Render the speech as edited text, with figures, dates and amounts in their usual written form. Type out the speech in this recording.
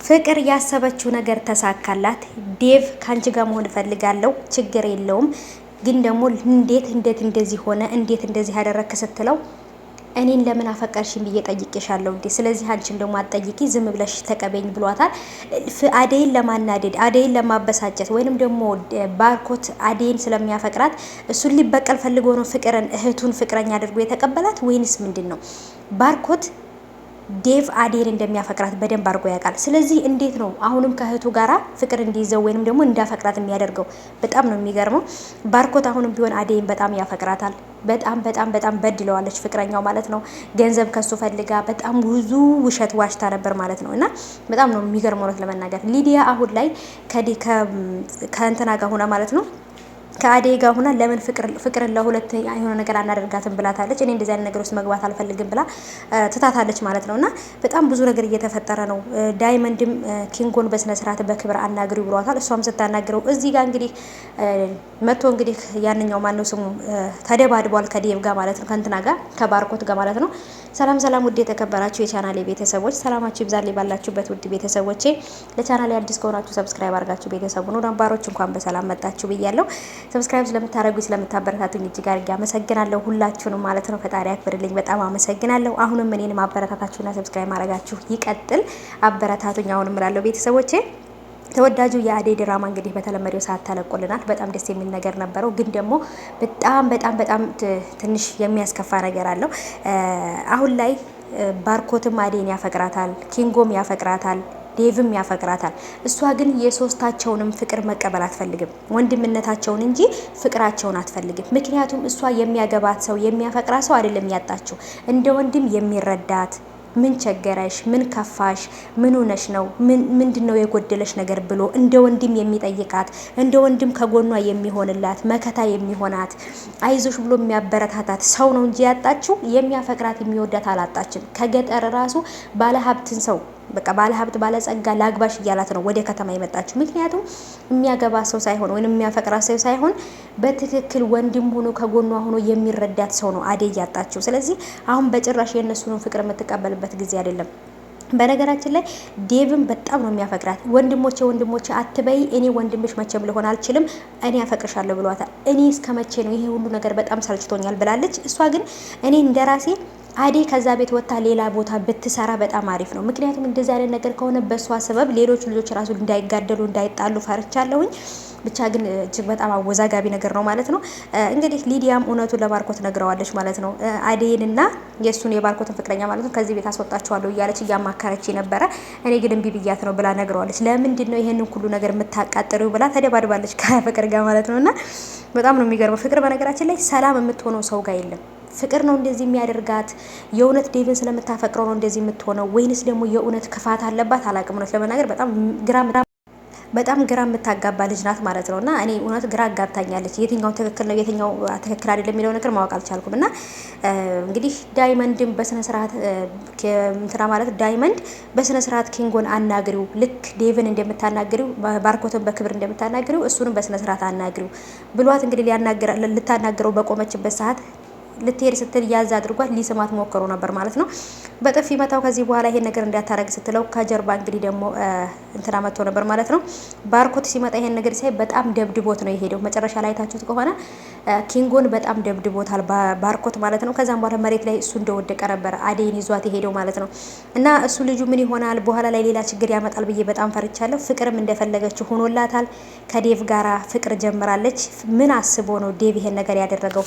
ፍቅር ያሰበችው ነገር ተሳካላት። ዴቭ ካንቺ ጋር መሆን እፈልጋለሁ፣ ችግር የለውም ግን ደግሞ እንዴት እንደዚህ ሆነ፣ እንዴት እንደዚህ ያደረክ ስትለው እኔን ለምን አፈቀርሽኝ ብዬ ጠይቄሻለሁ እንዴ? ስለዚህ አንቺም ደግሞ አትጠይቂ፣ ዝም ብለሽ ተቀበኝ ብሏታል። አደይን ለማናደድ አደይን ለማበሳጨት ወይንም ደግሞ ባርኮት አደይን ስለሚያፈቅራት እሱን ሊበቀል ፈልጎ ነው ፍቅርን እህቱን ፍቅረኛ አድርጎ የተቀበላት ወይንስ ምንድን ነው? ባርኮት ዴቭ አዴን እንደሚያፈቅራት በደንብ አድርጎ ያውቃል። ስለዚህ እንዴት ነው አሁንም ከእህቱ ጋራ ፍቅር እንዲይዘው ወይንም ደግሞ እንዳፈቅራት የሚያደርገው? በጣም ነው የሚገርመው። ባርኮት አሁንም ቢሆን አዴን በጣም ያፈቅራታል። በጣም በድለዋለች ፍቅረኛው ማለት ነው። ገንዘብ ከሱ ፈልጋ በጣም ብዙ ውሸት ዋሽታ ነበር ማለት ነው። እና በጣም ነው የሚገርመው ለመናገር ሊዲያ አሁን ላይ ከእንትና ጋር ሆና ማለት ነው ከአደይ ጋር ሆና ለምን ፍቅርን ለሁለት የሆነ ነገር አናደርጋትም ብላታለች። እኔ እንደዚህ አይነት ነገር ውስጥ መግባት አልፈልግም ብላ ትታታለች ማለት ነውና በጣም ብዙ ነገር እየተፈጠረ ነው። ዳይመንድም ኪንጎን በስነ ስርዓት በክብር አናግሪው ብሏታል። እሷም ስታናግረው እዚህ ጋር እንግዲህ መጥቶ እንግዲህ ያንኛው ማን ነው ስሙ ተደባድቧል ከዴቭ ጋር ማለት ነው፣ ከእንትና ጋር ከባርኮት ጋር ማለት ነው። ሰላም ውድ የተከበራችሁ የቻናሌ ቤተሰቦች ሰላማችሁ ይብዛልኝ ባላችሁበት። ውድ ቤተሰቦቼ ለቻናሌ አዲስ ከሆናችሁ ሰብስክራይብ አድርጋችሁ ቤተሰቡ ነው፣ ነባሮች እንኳን በሰላም መጣችሁ ብያለሁ። ሰብስክራይብ ስለምታደርጉ ስለምታበረታቱኝ እጅግ አድርጌ አመሰግናለሁ። ሁላችሁንም ማለት ነው ፈጣሪ ያክብርልኝ። በጣም አመሰግናለሁ። አሁንም እኔንም አበረታታችሁና ሰብስክራይብ ማድረጋችሁ ይቀጥል። አበረታቱኝ አሁንም እላለሁ ቤተሰቦቼ። ተወዳጁ የአደይ ድራማ እንግዲህ በተለመደው ሰዓት ተለቆልናል። በጣም ደስ የሚል ነገር ነበረው፣ ግን ደግሞ በጣም ትንሽ የሚያስከፋ ነገር አለው። አሁን ላይ ባርኮትም አደይን ያፈቅራታል፣ ኪንጎም ያፈቅራታል፣ ዴቭም ያፈቅራታል። እሷ ግን የሶስታቸውንም ፍቅር መቀበል አትፈልግም፣ ወንድምነታቸውን እንጂ ፍቅራቸውን አትፈልግም። ምክንያቱም እሷ የሚያገባት ሰው የሚያፈቅራት ሰው አይደለም ያጣችው፣ እንደ ወንድም የሚረዳት ምን ቸገረሽ፣ ምን ከፋሽ፣ ምን ሆነሽ ነው፣ ምንድነው የጎደለሽ ነገር ብሎ እንደ ወንድም የሚጠይቃት፣ እንደ ወንድም ከጎኗ የሚሆንላት መከታ የሚሆናት አይዞሽ ብሎ የሚያበረታታት ሰው ነው እንጂ ያጣችው የሚያፈቅራት የሚወዳት አላጣችም። ከገጠር ራሱ ባለሀብትን ሰው በቃ ባለሀብት ባለጸጋ ላግባሽ እያላት ነው ወደ ከተማ የመጣችው። ምክንያቱም የሚያገባ ሰው ሳይሆን ወይም የሚያፈቅራት ሰው ሳይሆን በትክክል ወንድም ሆኖ ከጎኗ ሆኖ የሚረዳት ሰው ነው አደይ ያጣችው። ስለዚህ አሁን በጭራሽ የእነሱን ፍቅር የምትቀበልበት ጊዜ አይደለም። በነገራችን ላይ ዴቭን በጣም ነው የሚያፈቅራት። ወንድሞቼ አትበይ፣ እኔ ወንድምሽ መቼም ልሆን አልችልም፣ እኔ ያፈቅርሻለሁ ብሏታል። እኔ እስከ መቼ ነው ይሄ ሁሉ ነገር በጣም ሰልችቶኛል ብላለች። እሷ ግን እኔ እንደራሴ አደይ ከዛ ቤት ወጥታ ሌላ ቦታ ብትሰራ በጣም አሪፍ ነው። ምክንያቱም እንደዚህ አይነት ነገር ከሆነ በሷ ሰበብ ሌሎች ልጆች ራሱ እንዳይጋደሉ እንዳይጣሉ ፈርቻለሁኝ። ብቻ ግን እጅግ በጣም አወዛጋቢ ነገር ነው ማለት ነው። እንግዲህ ሊዲያም እውነቱን ለባርኮት ነግረዋለች ማለት ነው። አደይንና የእሱን የባርኮትን ፍቅረኛ ማለት ነው ከዚህ ቤት አስወጣቸዋለሁ እያለች እያማከረች ነበረ። እኔ ግን እምቢ ብያት ነው ብላ ነግረዋለች። ለምንድን ነው ይሄንን ሁሉ ነገር የምታቃጥሪው ብላ ተደባድባለች ከፍቅር ጋር ማለት ነው። እና በጣም ነው የሚገርመው። ፍቅር በነገራችን ላይ ሰላም የምትሆነው ሰው ጋር የለም። ፍቅር ነው እንደዚህ የሚያደርጋት። የእውነት ዴቭን ስለምታፈቅረው ነው እንደዚህ የምትሆነው ወይንስ ደግሞ የእውነት ክፋት አለባት? አላቅም። እውነት ለመናገር በጣም ግራ የምታጋባ ልጅ ናት ማለት ነው። እና እኔ እውነት ግራ አጋብታኛለች። የትኛው ትክክል ነው የትኛው ትክክል አይደለም የሚለው ነገር ማወቅ አልቻልኩም። እና እንግዲህ ዳይመንድም በስነ ስርዓት እንትና ማለት ዳይመንድ በስነ ስርዓት ኪንጎን አናግሪው፣ ልክ ዴቭን እንደምታናግሪው ባርኮትን በክብር እንደምታናግሪው እሱንም በስነ ስርዓት አናግሪው ብሏት እንግዲህ ልታናግረው በቆመችበት ሰዓት ልትሄድ ስትል ያዝ አድርጓት ሊስማት ሞክሮ ነበር ማለት ነው። በጥፊ መታው። ከዚህ በኋላ ይሄን ነገር እንዳታረግ ስትለው ከጀርባ እንግዲህ ደግሞ እንትና መጥቶ ነበር ማለት ነው። ባርኮት ሲመጣ ይሄን ነገር ሳይ በጣም ደብድቦት ነው የሄደው። መጨረሻ ላይ ታችሁት ከሆነ ኪንጎን በጣም ደብድቦታል ባርኮት ማለት ነው። ከዛም በኋላ መሬት ላይ እሱ እንደወደቀ ነበር አደይን ይዟት የሄደው ማለት ነው። እና እሱ ልጁ ምን ይሆናል በኋላ ላይ ሌላ ችግር ያመጣል ብዬ በጣም ፈርቻለሁ። ፍቅርም እንደፈለገችው ሆኖላታል። ከዴቭ ጋራ ፍቅር ጀምራለች። ምን አስቦ ነው ዴቭ ይሄን ነገር ያደረገው?